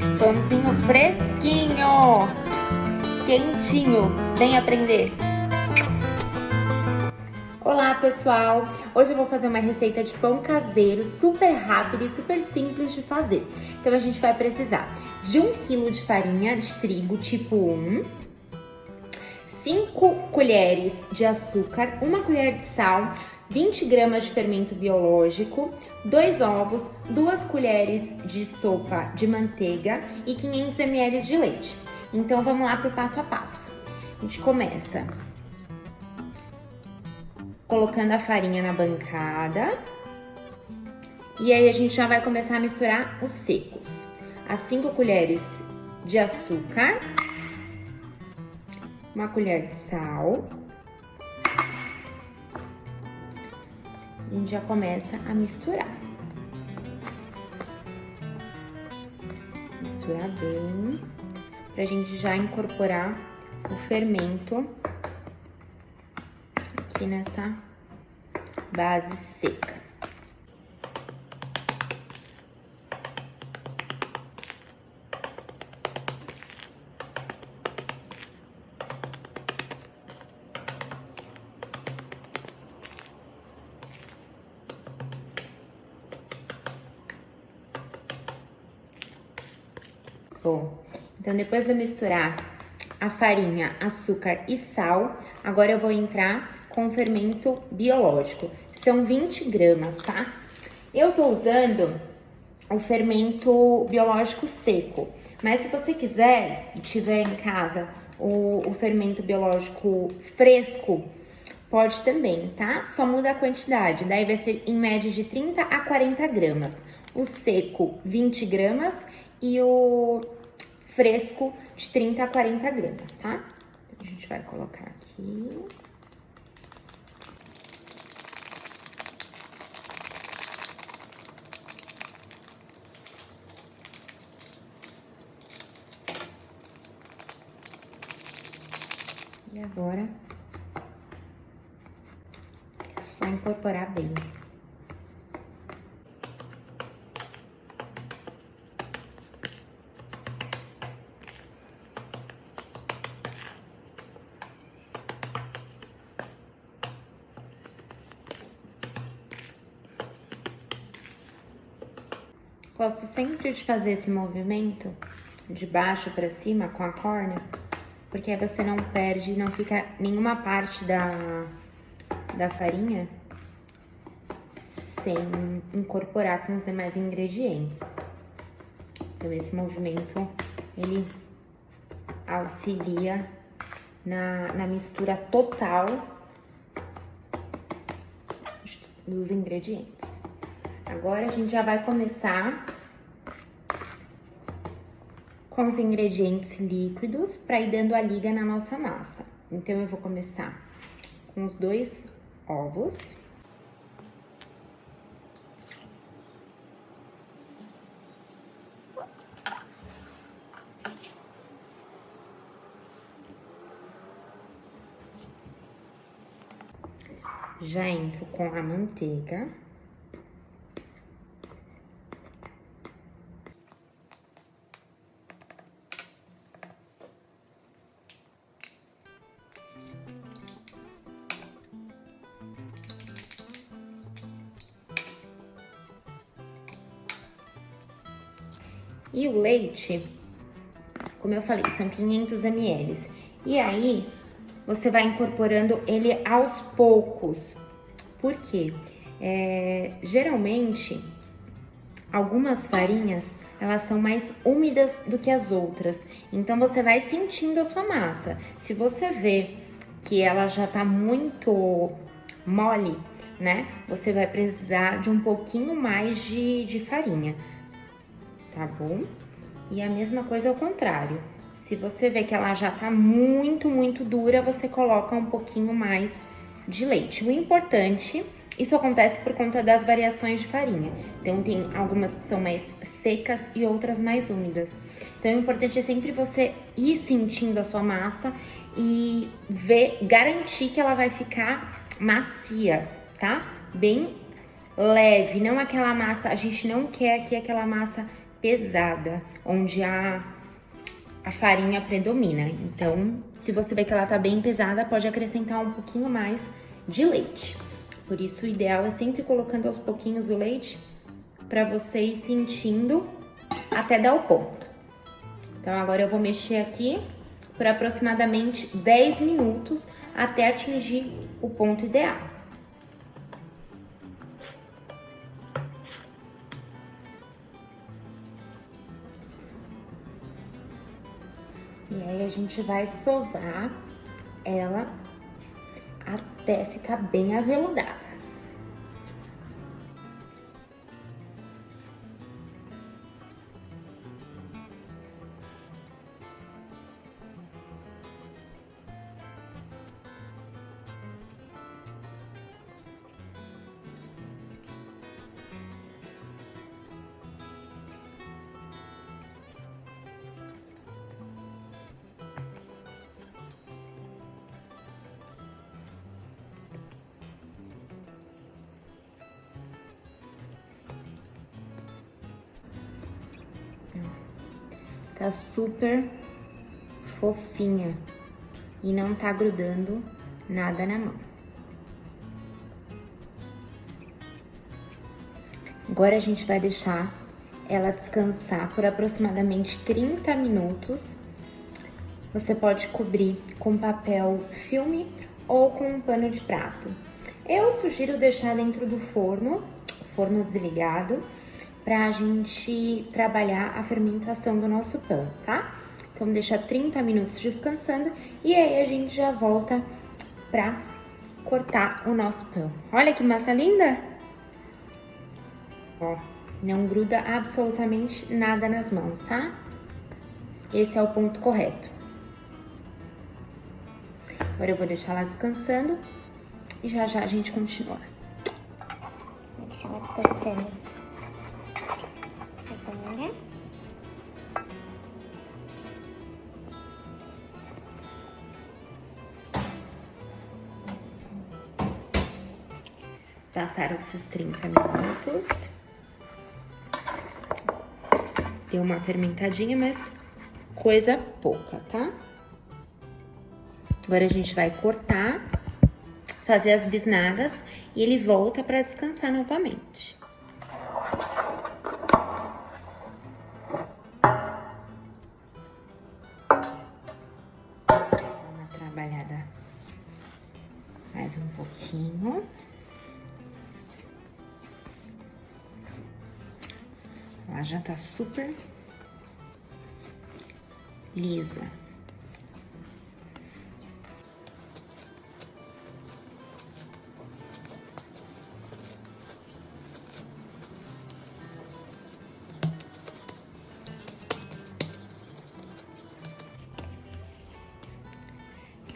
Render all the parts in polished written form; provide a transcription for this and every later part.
Pãozinho fresquinho, quentinho. Vem aprender. Olá, pessoal! Hoje eu vou fazer uma receita de pão caseiro, super rápida e super simples de fazer. Então a gente vai precisar de 1 kg de farinha de trigo tipo 1, 5 colheres de açúcar, 1 colher de sal, 20 gramas de fermento biológico, 2 ovos, 2 colheres de sopa de manteiga e 500 ml de leite. Então vamos lá pro passo a passo. A gente começa colocando a farinha na bancada e aí a gente já vai começar a misturar os secos. As 5 colheres de açúcar, 1 colher de sal. A gente já começa a misturar. Misturar bem, pra gente já incorporar o fermento aqui nessa base seca. Bom, então depois de misturar a farinha, açúcar e sal, agora eu vou entrar com o fermento biológico. São 20 gramas, tá? Eu tô usando o fermento biológico seco, mas se você quiser e tiver em casa o fermento biológico fresco, pode também, tá? Só muda a quantidade, daí vai ser em média de 30 a 40 gramas. O seco, 20 gramas e o fresco de 30 a 40 gramas, tá? A gente vai colocar aqui. E agora é só incorporar bem. Gosto sempre de fazer esse movimento de baixo para cima com a córnea, porque aí você não perde, não fica nenhuma parte da farinha sem incorporar com os demais ingredientes. Então esse movimento, ele auxilia na mistura total dos ingredientes. Agora a gente já vai começar com os ingredientes líquidos para ir dando a liga na nossa massa. Então eu vou começar com os 2 ovos. Já entro com a manteiga. E o leite, como eu falei, são 500 ml. E aí, você vai incorporando ele aos poucos. Por quê? Geralmente, algumas farinhas, elas são mais úmidas do que as outras. Então, você vai sentindo a sua massa. Se você vê que ela já tá muito mole, né? Você vai precisar de um pouquinho mais de farinha. Tá bom? E a mesma coisa ao contrário. Se você vê que ela já tá muito dura, você coloca um pouquinho mais de leite. O importante, isso acontece por conta das variações de farinha. Então, tem algumas que são mais secas e outras mais úmidas. Então, o importante é sempre você ir sentindo a sua massa e garantir que ela vai ficar macia, tá? Bem leve, não aquela massa, a gente não quer aqui aquela massa pesada, onde a farinha predomina. Então, se você vê que ela tá bem pesada, pode acrescentar um pouquinho mais de leite. Por isso, o ideal é sempre colocando aos pouquinhos o leite para você ir sentindo até dar o ponto. Então, agora eu vou mexer aqui por aproximadamente 10 minutos até atingir o ponto ideal. E aí a gente vai sovar ela até ficar bem aveludada. Tá super fofinha e não tá grudando nada na mão. Agora a gente vai deixar ela descansar por aproximadamente 30 minutos. Você pode cobrir com papel filme ou com um pano de prato. Eu sugiro deixar dentro do forno desligado, pra gente trabalhar a fermentação do nosso pão, tá? Então, deixa 30 minutos descansando e aí a gente já volta pra cortar o nosso pão. Olha que massa linda! Ó, não gruda absolutamente nada nas mãos, tá? Esse é o ponto correto. Agora eu vou deixar ela descansando e já já a gente continua. Vou deixar ela descansando. Agora. Passaram esses 30 minutos. Deu uma fermentadinha, mas coisa pouca, tá? Agora a gente vai cortar, fazer as bisnagas e ele volta para descansar novamente. Uma trabalhada mais um pouquinho. Ela já tá super lisa.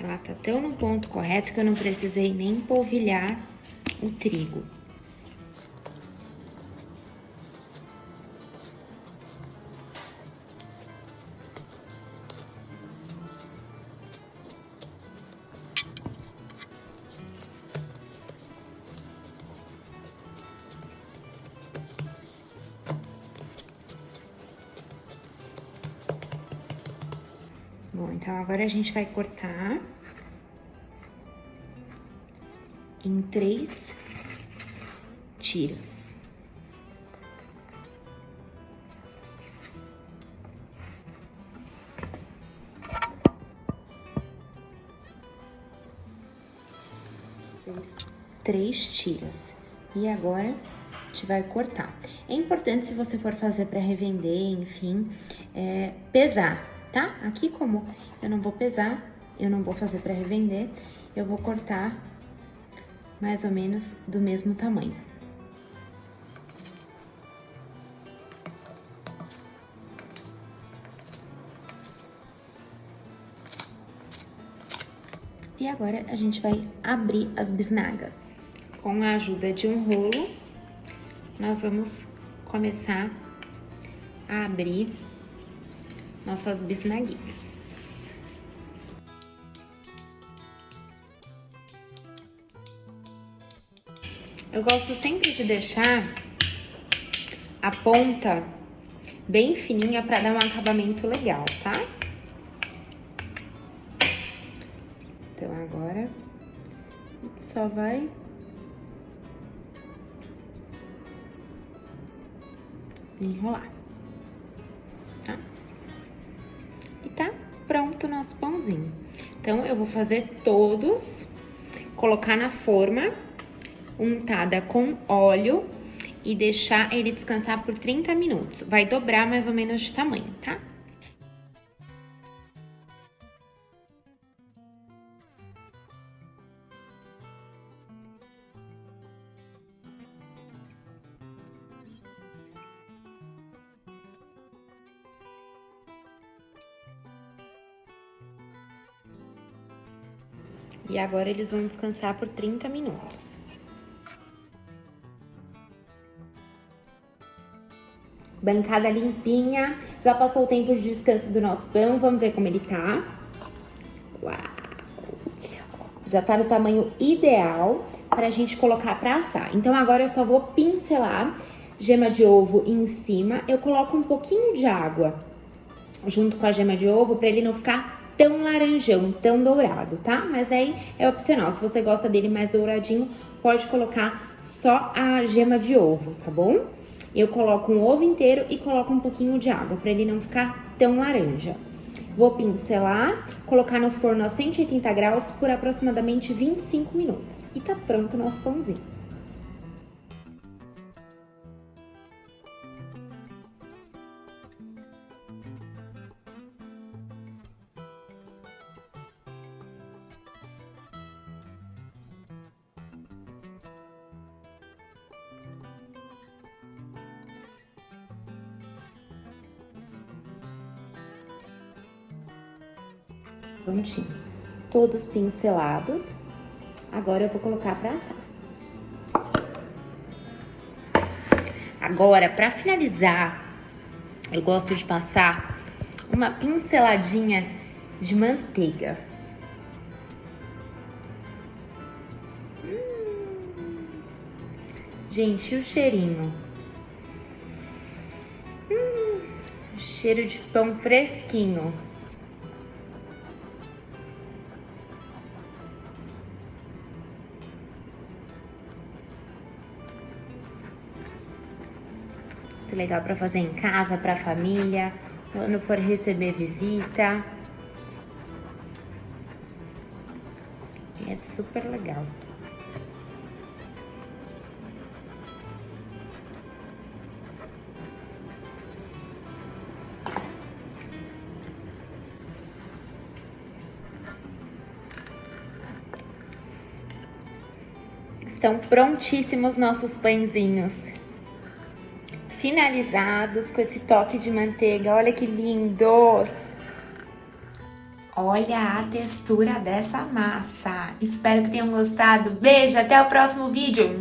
Ela tá tão no ponto correto que eu não precisei nem polvilhar o trigo. Bom, então agora a gente vai cortar em 3 tiras. Fez 3 tiras. E agora a gente vai cortar. É importante, se você for fazer para revender, enfim, pesar, tá? Aqui, como eu não vou pesar, eu não vou fazer para revender, eu vou cortar mais ou menos do mesmo tamanho. E agora a gente vai abrir as bisnagas. Com a ajuda de um rolo, nós vamos começar a abrir nossas bisnaguinhas. Eu gosto sempre de deixar a ponta bem fininha pra dar um acabamento legal, tá? Então, agora, a gente só vai enrolar, tá? E tá pronto o nosso pãozinho. Então, eu vou fazer todos, colocar na forma untada com óleo e deixar ele descansar por 30 minutos. Vai dobrar mais ou menos de tamanho, tá? E agora eles vão descansar por 30 minutos. Bancada limpinha, já passou o tempo de descanso do nosso pão, vamos ver como ele tá. Uau! Já tá no tamanho ideal pra gente colocar pra assar. Então agora eu só vou pincelar gema de ovo em cima. Eu coloco um pouquinho de água junto com a gema de ovo pra ele não ficar tão laranjão, tão dourado, tá? Mas daí é opcional, se você gosta dele mais douradinho, pode colocar só a gema de ovo, tá bom? Eu coloco um ovo inteiro e coloco um pouquinho de água, pra ele não ficar tão laranja. Vou pincelar, colocar no forno a 180 graus por aproximadamente 25 minutos. E tá pronto o nosso pãozinho. Prontinho. Todos pincelados. Agora eu vou colocar pra assar. Agora, pra finalizar, eu gosto de passar uma pinceladinha de manteiga. Gente, e o cheirinho? Cheiro de pão fresquinho. Muito legal para fazer em casa, para família, quando for receber visita. É super legal. Estão prontíssimos nossos pãezinhos. Finalizados com esse toque de manteiga. Olha que lindos! Olha a textura dessa massa. Espero que tenham gostado. Beijo, até o próximo vídeo.